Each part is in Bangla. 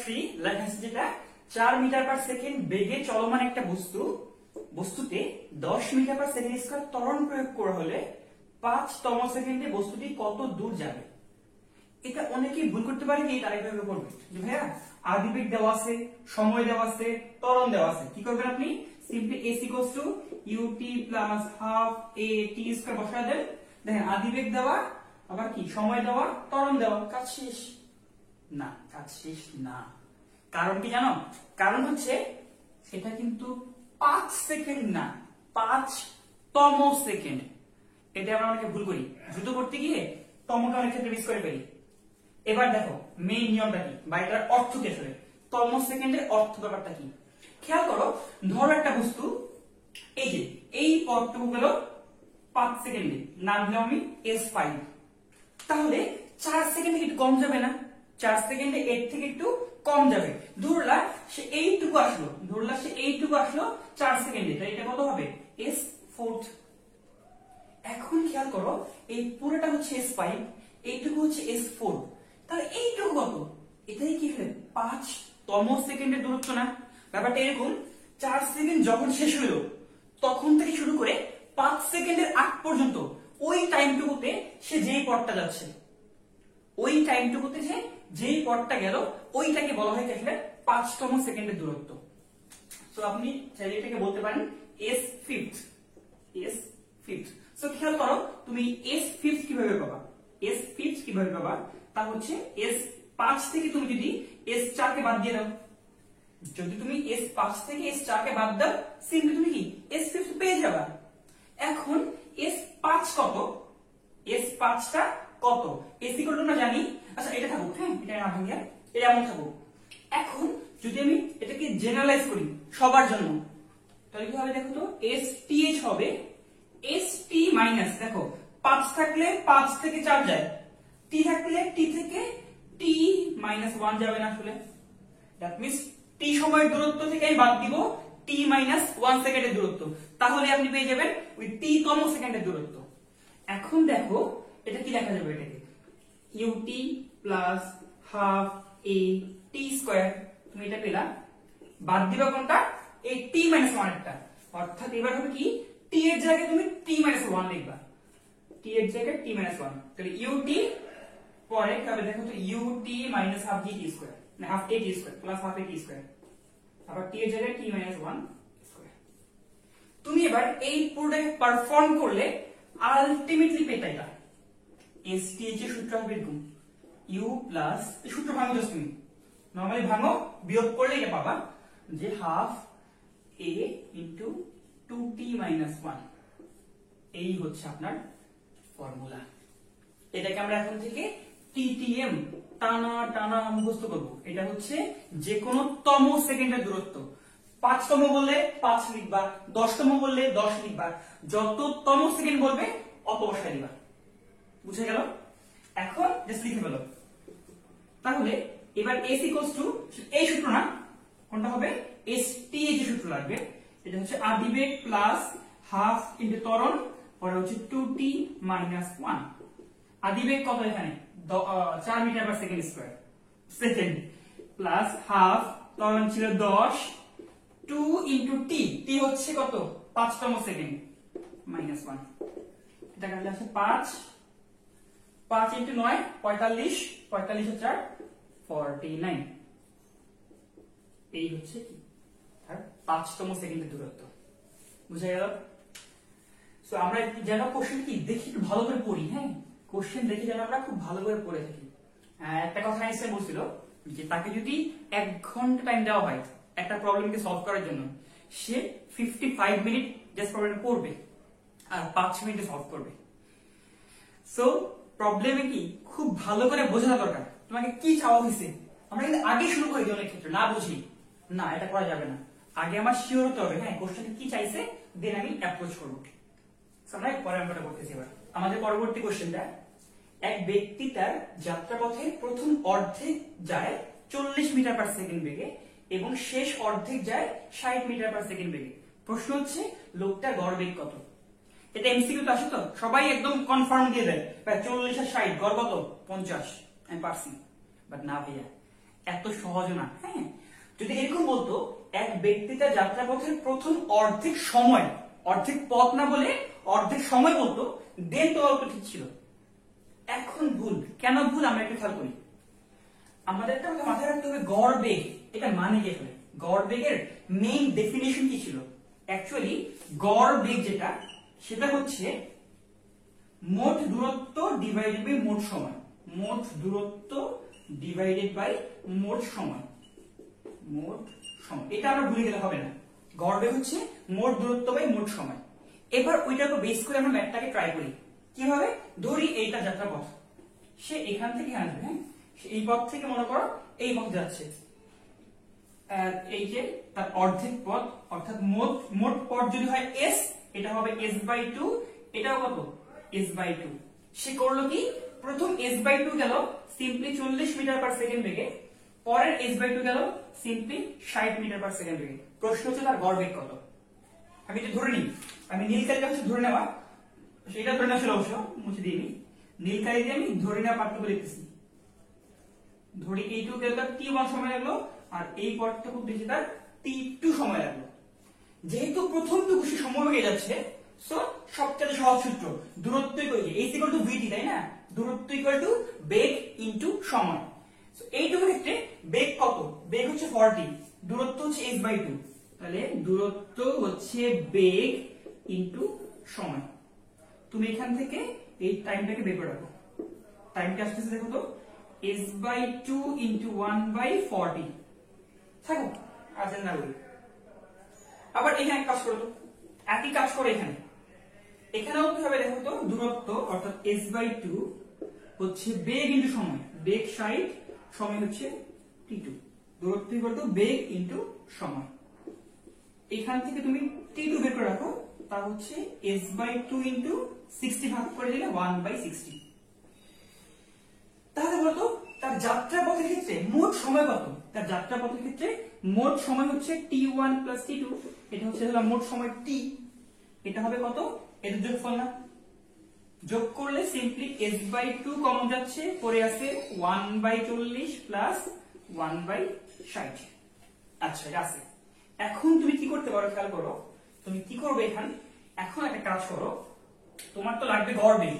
3 লেখা আছে যেটা 4 মিটার পার সেকেন্ড বেগে চলমান একটা বস্তুতে 10 মিটার পার সেকেন্ড স্কয়ার ত্বরণ প্রয়োগ করা হলে 5তম সেকেন্ডে বস্তুটি কত দূর যাবে। এটা অনেকেই ভুল করতে পারে কি তারা এইভাবে করবে যে ভাইয়া আদিবেগ দেওয়া আছে, সময় দেওয়া আছে, ত্বরণ দেওয়া আছে, কি করবেন আপনি simply s ut plus half a t square বসায় দেন। দেখেন আদিবেগ দেওয়া, আবার কি সময় দেওয়া, ত্বরণ দেওয়া, কাজ শেষ। না, কাজ শেষ না। কারণ কি জানো? কারণ হচ্ছে এটা কিন্তু 5 সেকেন্ড না, 5তম সেকেন্ড। এটা আমরা অনেকে ভুল করি, দ্রুত করতে গিয়ে তমটা অনেক ক্ষেত্রে মিস করে ফেলি। এবার দেখো মেইন নিয়মটা কি বা এটার অর্থ কি আসলে, তম সেকেন্ডের অর্থ ব্যাপারটা কি খেয়াল করো। ধরো একটা বস্তু এই যে এই পথটুকু গেল 5 সেকেন্ডে, নাম দিলাম আমি s5। তাহলে 4 সেকেন্ডে একটু কম যাবে না? 4 সেকেন্ডে এর থেকে একটু কম যাবে। ধরলা সে এইটুকু আসলো, 4 সেকেন্ডে, তাই এটা কত হবে s4। এখন খেয়াল করো এই পুরোটা হচ্ছে s5, এইটুকু হচ্ছে s4, তাহলে এইটুকু কত? এটাই কি হবে 5তম সেকেন্ডের দূরত্ব না? ব্যাপারটা এরকম, 4 সেকেন্ড যখন শেষ হলো তখন থেকে শুরু করে 5 সেকেন্ডের আগ পর্যন্ত ওই টাইমটুকুতে সে যেই পথটা যাচ্ছে, ওই টাইমটুকুতে সে যেই পথটা গেল ওইটাকে বলা হয় আসলে 5তম সেকেন্ডের দূরত্ব। তো আপনি চাইলে এটাকে বলতে পারেন s5। সো খেয়াল করো তুমি s5 কিভাবে পাবা? s5 কিভাবে পাবা? তা হচ্ছে s5 থেকে তুমি যদি s4 কে বাদ দিয়ে দাও, যদি তুমি s5 থেকে s4 কে বাদ দাও সিম্পলি তুমি কি s5 পেয়ে যাবা। এখন s5 কত? s5টা কত? s ইকুয়াল টু আমরা জানি। আচ্ছা এটা থাকুক, হ্যাঁ এটা না ভাঙিয়া এটা এমন থাকুক। এখন যদি আমি এটাকে জেনারেলাইজ করি সবার জন্য, তাহলে কি হবে দেখো তো, STH হবে ST মাইনাস, দেখো 5 থাকলে 5 থেকে 4 যায়, T থাকলে T থেকে T মাইনাস 1 যাবে না আসলে। দ্যাট মিন্স T সময়ের দূরত্ব থেকে আমি বাদ দিব T মাইনাস 1 সেকেন্ডের দূরত্ব, তাহলে আপনি পেয়ে যাবেন ওই T তম সেকেন্ডের দূরত্ব। এখন দেখো এটা কি লেখা যাবে, এটাকে ut plus half a t square, তুমি এটা পেলা। বাদ দিবা কোনটা? এই t মাইনাস 1 এরটা, অর্থাৎ এবার হবে কি t এর জায়গায় তুমি t মাইনাস 1 লিখবা, t এর জায়গায় t মাইনাস 1, তাহলে ut পরে কবে দেখো তো ut minus half gt square, না half a t square plus half a t square, আবার t এর জায়গায় t মাইনাস 1 স্কয়ার। তুমি এবার এই পুরোটাকে পারফর্ম করলে আলটিমেটলি পেতে এটা STH এর সূত্র হবে এরকম u প্লাস, এই সূত্র ভাঙো জাস্ট তুমি নরমালি ভাঙো, বিয়োগ করলে এটা পাবা যে half a into 2t minus 1, এই হচ্ছে আপনার ফর্মুলা। এটাকে আমরা এখন থেকে TTM টানা মুখস্থ করব। এটা হচ্ছে যে কোনো তম সেকেন্ডের দূরত্ব, 5তম বললে 5 লিখবা, 10তম বললে 10 লিখবা, যত তম সেকেন্ড বলবে অত বসায় দিবা। বুঝে গেল? এখন জাস্ট লিখে ফেলো। তাহলে এবার s ইকুয়ালস টু এই সূত্র না, কোনটা হবে STH এর সূত্র লাগবে। এটা হচ্ছে আদিবেগ প্লাস হাফ ইনটু ত্বরণ, পরে হচ্ছে 2t মাইনাস 1। আদিবেগ কত এখানে 4 metre per second square plus half, ত্বরণ ছিল 10, 2 ইনটু t, t হচ্ছে কত 5তম সেকেন্ড মাইনাস 1, এটা কাটলে আছে 5 ইনটু 9 45, 45 আর 4 49, এই হচ্ছে কি আর 5তম সেকেন্ডের দূরত্ব। বুঝা গেল? সো আমরা যেন কোশ্চেন কি দেখি একটু ভালো করে পড়ি, হ্যাঁ কোশ্চেন দেখে যেন আমরা খুব ভালো করে পড়ে থাকি। একটা কথা আইনস্টাইন বলছিল যে তাকে যদি 1 ঘন্টা টাইম দেওয়া হয় একটা প্রবলেমকে সলভ করার জন্য, সে 55 মিনিট জাস্ট প্রবলেমটা পড়বে আর 5 মিনিটে সলভ করবে। সো প্রবলেমে কি খুব ভালো করে বোঝা দরকার তোমাকে কি চাওয়া হয়েছে। আমরা কিন্তু আগে শুরু করে দিই অনেক ক্ষেত্রে, না বুঝি না এটা করা যাবে না, আগে আমার শিওর হতে হবে হ্যাঁ কোশ্চেন কি চাইছে, দেন আমি অ্যাপ্রোচ করবো। আমরা পরে আমরা করতেছি। এবার আমাদের পরবর্তী কোশ্চেনটা, এক ব্যক্তি তার যাত্রাপথে প্রথম অর্ধেক যায় 40 মিটার পার সেকেন্ড বেগে এবং শেষ অর্ধেক যায় 60 মিটার পার সেকেন্ড বেগে। প্রশ্ন হচ্ছে লোকটার গড় বেগ কত? এটা এমসিকিউ তে আসে তো সবাই একদম কনফার্ম দিয়ে দেয় 40 আর 60 গড় কত 50, আমি পারছি। বাট না ভাইয়া, এত সহজ না। হ্যাঁ, যদি এরকম বলতো এক ব্যক্তি তার যাত্রাপথের প্রথম অর্ধেক সময়, অর্ধেক পথ না বলে অর্ধেক সময় বলতো, দেন তো অল্প ঠিক ছিল। এখন ভুল। কেন ভুল আমরা একটু খেয়াল করি। আমাদের একটা কথা মাথায় রাখতে হবে, গড় বেগ এটা মানে কি আসলে? গড় বেগের মেইন ডেফিনেশন কি ছিল? অ্যাকচুয়ালি গড় বেগ যেটা, সেটা হচ্ছে মোট দূরত্ব ডিভাইডেড বাই মোট সময়। মোট দূরত্ব ডিভাইডেড বাই মোট সময়। মোট সময়, এটা আমরা ভুলে গেলে হবে না। গড় বেগ হচ্ছে মোট দূরত্ব বাই মোট সময়। এবার ওইটাকে বেস করে আমরা ম্যাথটাকে ট্রাই করি। কিভাবে? ধরি এইটা যাত্রা পথ, সে এখান থেকে আসবে। হ্যাঁ, সে এই পথ থেকে মনে করো এই পথ যাচ্ছে, এই যে তার অর্ধেক পথ, অর্থাৎ মোট পথ যদি হয় s, এটা হবে s/2, এটাও কত? s/2। সে করলো কি, প্রথম s/2 গেল সিম্পলি 40 মিটার পার সেকেন্ড বেগে, পরের s/2 গেল সিম্পলি 60 মিটার পার সেকেন্ড বেগে। প্রশ্ন হচ্ছে তার গড় বেগ কত? আমি যদি ধরে নিই, আমি নীল কালিটা হচ্ছে ধরে নেওয়া, সেটা ধরে নেওয়া ছিল অবশ্য, মুছে দিইনি। নীল কালি দিয়ে আমি ধরে নেওয়া পার্থক্য লিখতেছি। ধরি এইটুকু গেল তার t1 সময় লাগলো, আর এই পথটুকু বেশি তার t2 সময় লাগলো। যেহেতু প্রথমটুকু সে সময় হয়ে যাচ্ছে, সো সবচেয়ে সহজ সূত্র দূরত্ব ইকুয়াল কি h ইকুয়াল টু vt, তাই না? দূরত্ব ইকুয়াল টু বেগ ইনটু সময়। সো এইটুকু ক্ষেত্রে বেগ কত? বেগ হচ্ছে 40, দূরত্ব হচ্ছে s/2, তাহলে দূরত্ব হচ্ছে বেগ ইনটু সময়। তুমি এখান থেকে এই টাইমটাকে বের করে রাখো। টাইমটা আসতেছে দেখো তো, s/2 ইনটু 1/40 থাকো, আছেন না বলি। আবার এখানে কাজ করো তো, একই কাজ করো এখানে। এখানেও কি হবে দেখো তো, দূরত্ব অর্থাৎ s/2 হচ্ছে বেগ ইনটু সময়। বেগ 60, সময় হচ্ছে t2। দূরত্ব ইকুয়াল টু বেগ ইনটু সময়। এখান থেকে তুমি t2 বের করে রাখো, তা হচ্ছে s/2 ইনটু 60 ভাগ করে দিলে 1/60। তাহলে বলতো তার যাত্রা পথের ক্ষেত্রে মোট সময় কত? তার যাত্রা পথের ক্ষেত্রে মোট সময় হচ্ছে t1 প্লাস t2, এটা হচ্ছে মোট সময় t। এটা হবে কত? এর যোগফল না? যোগ করলে সিম্পলি s/2 কমন যাচ্ছে, পরে আছে 1/40 প্লাস 1/60। আচ্ছা, এটা আছে। এখন তুমি কি করতে পারো খেয়াল করো, তুমি কি করবে এখানে, এখন একটা কাজ করো, তোমার তো লাগবে গড় বেগ।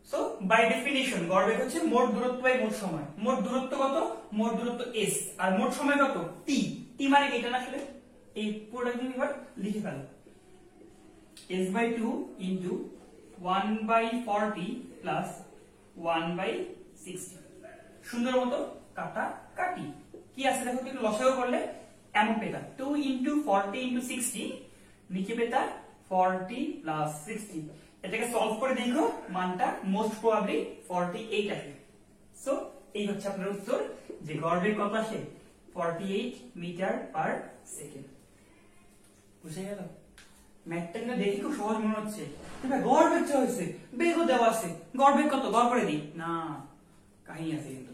সো বাই ডেফিনিশন গড় বেগ হচ্ছে মোট দূরত্ব বাই মোট সময়। মোট দূরত্ব কত? মোট দূরত্ব s, আর মোট সময় কত? t। t মানে এটা না আসলে, এই পুরোটা তুমি এবার লিখে ফেলো, s/2 ইনটু 1/40 প্লাস 1/60। সুন্দর মতো কাটা কাটি। কি আছে দেখো, একটু লসাগু করলে এমন পেতা 2 ইনটু 40 ইনটু 60, নিচে পেতা 40 প্লাস 60। এটাকে সলভ করে দেখো, মানটা মোস্ট প্রবাবলি 48 আসে। সো এই হচ্ছে আপনার উত্তর, যে গড় বেগ কত আসে? 48 মিটার পার সেকেন্ড। বুঝে গেল? ম্যাথটা কিন্তু দেখে খুব সহজ মনে হচ্ছে, গড় বেগ চা হয়েছে, বেগও দেওয়া আছে, গড় বেগ কত? গড় করে দিই না, কাহিনী আছে কিন্তু।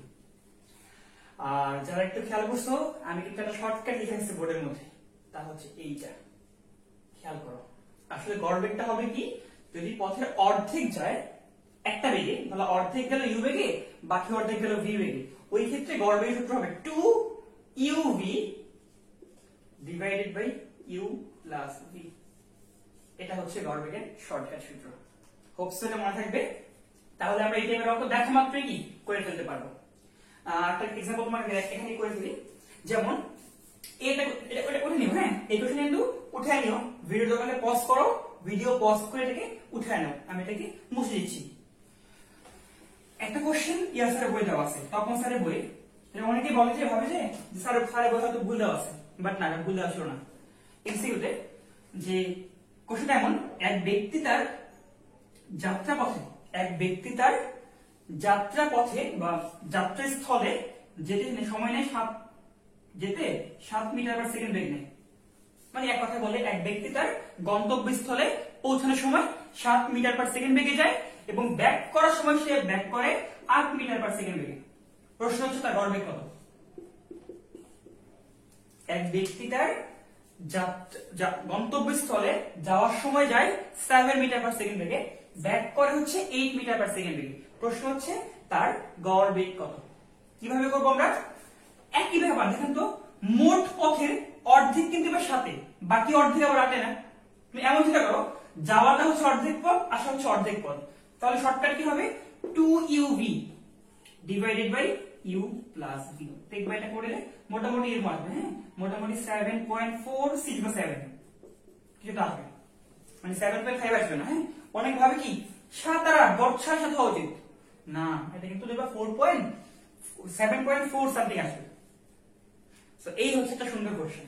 আর যারা একটু খেয়াল করছো, আমি কিন্তু একটা শর্টকাট লিখে রাখছি বোর্ডের মধ্যে, তা হচ্ছে এইটা। খেয়াল করো, আসলে গড় বেগটা হবে কি, যদি পথের অর্ধেক যায় একটা বেগে, তাহলে অর্ধেক গেল u বেগে, বাকি অর্ধেক গেল v বেগে, ওই ক্ষেত্রে গড় বেগের সূত্র হবে 2uv divided by u plus v। এটা হচ্ছে গড় বেগের শর্টকাট সূত্র। হোপস এটা মনে থাকবে। তাহলে আমরা এই টাইপের অঙ্ক দেখা মাত্রই কি করে ফেলতে পারবো। একটা एग्जांपल তোমাকে এখানে করে ফেলি, যেমন এটা উঠে নিও। হ্যাঁ, এই কোশ্চেন কিন্তু উঠে নিও, ভিডিও দোকানে পজ করো, ভিডিও পজ করে এটাকে উঠে নাও। আমি এটাকে মুছে দিচ্ছি। একটা কোশ্চেন ইয়ার স্যারের বই দেওয়া আছে, তপন স্যারের বই। অনেকেই বলে যে ভাবে যে স্যারের বই হয়তো ভুল দেওয়া আছে, বাট না, ভুল দেওয়া ছিল না। এমসিকিউতে যে কোশ্চেনটা এমন, এক ব্যক্তি তার যাত্রাপথে বা যাত্রাস্থলে যেতে সময় নেয় 7 মিটার পার সেকেন্ড বেগ নেয়। মানে এক কথা বলে, এক ব্যক্তি তার গন্তব্যস্থলে পৌঁছানোর সময় 7 মিটার পার সেকেন্ড বেগে যায়, এবং ব্যাক করার সময় সে ব্যাক করে 8 মিটার পার সেকেন্ড বেগে। প্রশ্ন হচ্ছে তার গড় বেগ কত? এক ব্যক্তি তার গন্তব্যস্থলে যাওয়ার সময় যায় 7 মিটার পার সেকেন্ড বেগে, ব্যাক করে হচ্ছে 8 মিটার পার সেকেন্ড বেগে। প্রশ্ন হচ্ছে তার গড় বেগ কত? কিভাবে করবো আমরা? একই ব্যাপার, দেখেন তো মোট পথের অর্ধেক কিন্তু এবার সাথে, বাকি অর্ধেক আবার আটে না। তুমি এমন চিন্তা করো, যাওয়াটা হচ্ছে অর্ধেক পথ, আসা হচ্ছে অর্ধেক পথ, তাহলে শর্টকাট কি হবে 2uv divided by u plus v। দেখবা এটা করে মোটামুটি এর আসবে, হ্যাঁ মোটামুটি 7.46 বা 7 কিছুটা আসবে, মানে 7.5 আসবে না। হ্যাঁ অনেক ভাবে কি 7 আর 8 গড় 6 হওয়া উচিত না, এটা কিন্তু দেখবা 7.4 সামথিং আসবে। সো এই হচ্ছে একটা সুন্দর কোশ্চেন।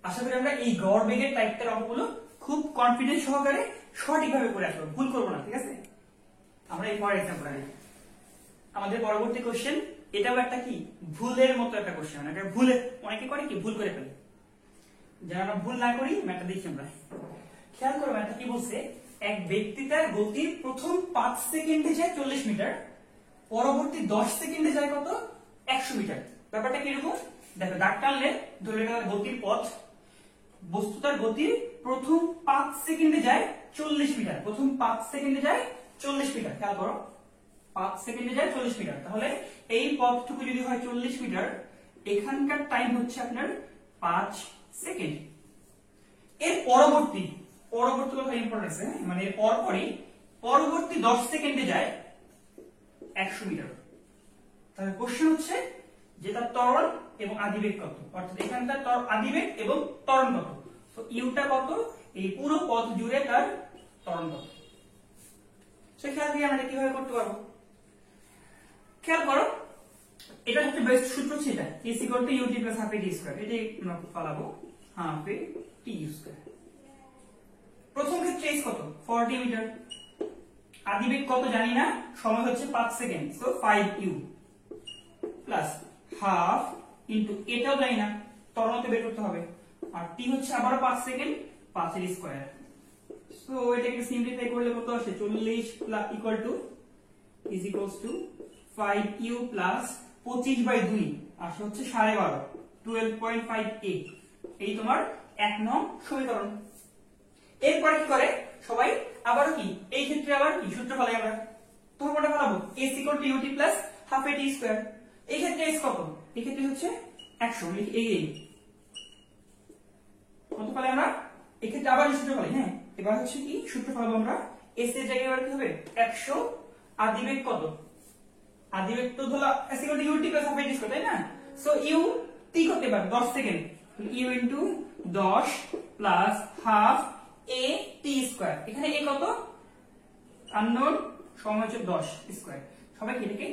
আশা করি আমরা এই গড় বেগের টাইপটার অঙ্কগুলো খুব কনফিডেন্স সহকারে সঠিকভাবে করে আসবো, ভুল করবো না, ঠিক আছে। আমরা এই পরের এক্সাম্পল আনি, আমাদের পরবর্তী কোশ্চেন, এটাও একটা কি ভুলের মতো একটা কোশ্চেন, মানে এটা ভুলে অনেকে করে কি ভুল করে ফেলে, যারা আমরা ভুল না করি ম্যাথটা দেখি আমরা। খেয়াল করো ম্যাথটা কি বলছে, এক ব্যক্তি তার গতির প্রথম 5 সেকেন্ডে যায় 40 মিটার, পরবর্তী 10 সেকেন্ডে যায় কত 100 মিটার। ব্যাপারটা কিরকম দেখো, দাগ টানলে ধরে নেওয়া গতির পথ, বস্তু তার গতির প্রথম 5 সেকেন্ডে যায় 40 মিটার, প্রথম 5 সেকেন্ডে যায় 40 মিটার। খেয়াল করো 5 সেকেন্ডে যায় 40 মিটার, তাহলে এই পথটুকু যদি হয় 40 মিটার, এখানকার টাইম হচ্ছে আপনার 5 সেকেন্ড। এর পরবর্তী কথা ইম্পর্টেন্স, মানে এর পরবর্তী 10 সেকেন্ডে যায় 100 মিটার। তাহলে কোশ্চেন হচ্ছে যে তার ত্বরণ এবং আদিবেগ কত, অর্থাৎ এখানকার আদিবেগ এবং ত্বরণ কত। তো ইউটা কত, এই পুরো পথ জুড়ে তার ত্বরণ কত। সেখান থেকে আমরা কিভাবে করতে পারবো, খেয়াল করো এটা হচ্ছে বেস্ট সূত্র হচ্ছে এটা, is equal to ut plus half a t square, এটাই আমরা ফলাবো half a t square। প্রথম ক্ষেত্রে s কত 40 মিটার, আদিবেগ কত জানি না, সময় হচ্ছে 5 second, so 5u plus half into এটাও জানি না, ত্বরণতে বের করতে হবে, আর t হচ্ছে আবার 5 সেকেন্ড, 5 এর স্কয়ার। সো এটাকে সিম্পলিফাই করলে কত আসে 40 plus equal to is equals to 5u plus 25/2 আসে হচ্ছে 12.5 12.58, এই তোমার 1 নং সমীকরণ। এরপরে কি করে সবাই আবার কি এই ক্ষেত্রে আবার কি সূত্র ফলাই আমরা, তোমরা কোনটা ফলাবো s equal to ut plus half a t square। এই ক্ষেত্রে s কত, এই ক্ষেত্রে হচ্ছে 100, এই কত ফলাই আমরা, এই ক্ষেত্রে আবার সূত্র ফলাই। হ্যাঁ এবার হচ্ছে কি সূত্র ফলাবো আমরা, s এর জায়গায় এবার কি হবে 100, আদিবেগ কত, আদিবেগ তো ধরো s equal to ut plus half a t square, তাই না। সো u t করতে পারবে 10 second, u into 10 plus half a t square, এখানে a কত আননোন, সময় হচ্ছে 10 স্কয়ার। সবাই এটাকে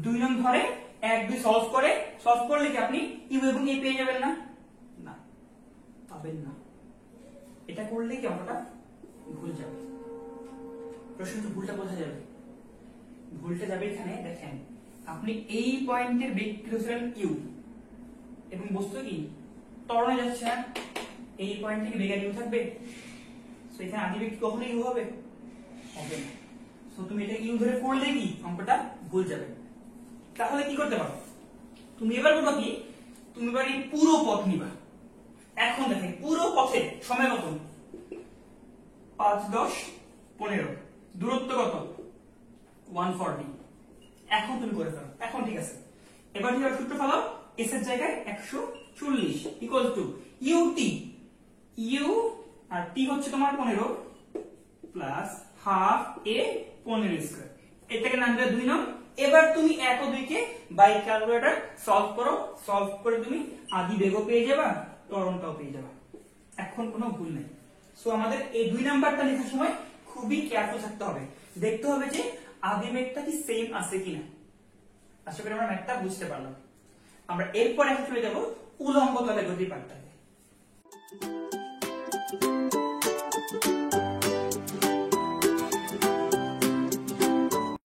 2 নং ধরে 1 2 সলভ করলে কি আপনি u এবং a পেয়ে যাবেন না, না পাবেন না, এটা করলে কি অঙ্কটা ভুল যাবে। প্রশ্নটা ভুলটা বোঝা যাবে, ভুলটা যাবে এখানে দেখেন, আপনি এই পয়েন্টের বেগ কিলোমিটার ইউ এবং বস্তু কি ত্বরণে যাচ্ছে না, এই পয়েন্ট থেকে বেগ ইউ থাকবে, সো এখানে আদিবেগ কখনো ইউ হবে হবে না। সো তুমি এটা ইউ ধরে করলে কি অঙ্কটা ভুল যাবে। তাহলে কি করতে পারো, তুমি এবার করবা কি, তুমি এবার এই পুরো পথ নিবা। এখন দেখেন পুরো পথে সময় কত 5 10 15, দূরত্ব কত 140। এখন তুমি করে ফেলো, এখন ঠিক আছে। এবার তুমি সূত্র ফেলো, s এর জায়গায় 140 ইকুয়াল টু ut, u আর t হচ্ছে তোমার 15 প্লাস হাফ a 15 স্কয়ার, এটাকে নাম দিলে 2 নং। এবার তুমি 1 ও 2 কে বাই ক্যালকুলেটর সলভ করে তুমি আদিবেগও পেয়ে যাবা, ত্বরণটাও পেয়ে যাবা, এখন কোনো ভুল নেই। সো আমাদের এই 2 নাম্বারটা লেখার সময় খুবই কেয়ারফুল থাকতে হবে, দেখতে হবে যে আদিবেগটা কি সেম আছে কিনা। আশা করি আমরা ম্যাথটা বুঝতে পারলাম। আমরা এরপর এখন চলে যাব উলম্ব তলে গতির পাঠটাতে।